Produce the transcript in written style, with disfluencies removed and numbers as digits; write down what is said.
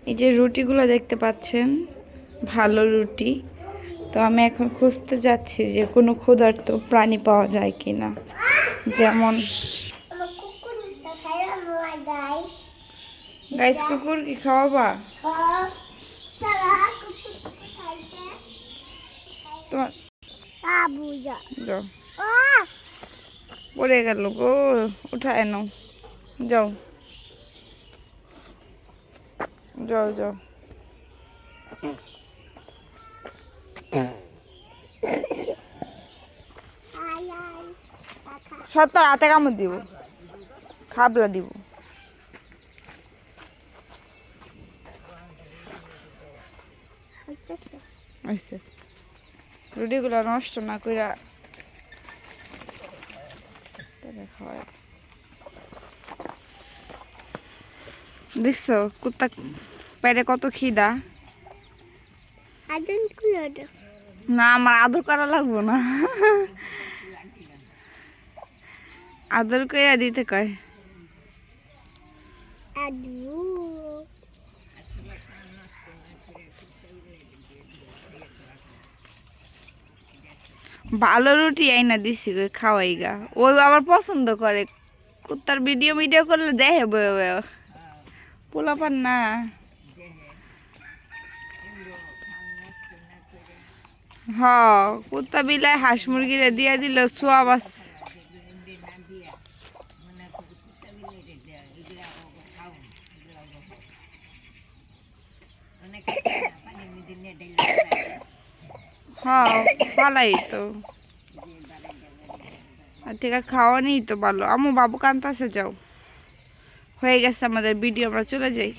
এই যে রুটিগুলো দেখতে পাচ্ছেন, ভালো রুটি। তো আমি এখন খুঁজতে যাচ্ছি যে কোনো ক্ষুধার্ত প্রাণী পাওয়া যায় কিনা, যেমন গাইস কুকুর কি খাওয়াবা তোমার? যাও, পড়ে গেল গো, উঠায় নাও, যাও যাও যাও। সত্তর হাতে কামড় দিব, খাবলা দিব। রুটিগুলো নষ্ট না কইরা খাওয়ায়। দেখছো কুত্তা পেটে কত খিদা। না আমার আদর করা লাগবো না, আদর কইরা দিতে কয়। ভালো রুটি আইনা দিছি খাওয়াই গা, ওই আবার পছন্দ করে। কুত্তার ভিডিও ভিডিও করলে দেখে বয়ে বয়ে, পোলাপান না। হ, কুত্তা বিলাই হাঁস মুরগিরে দিয়া দিল সোয়াব আছে। হ্যাঁ ভালাই তো, আর থেকে খাওয়ানি তো ভালো। আমু বাবু কান্তাছে, যাও, হয়ে গেছে আমাদের ভিডিও, আমরা চলে যাই।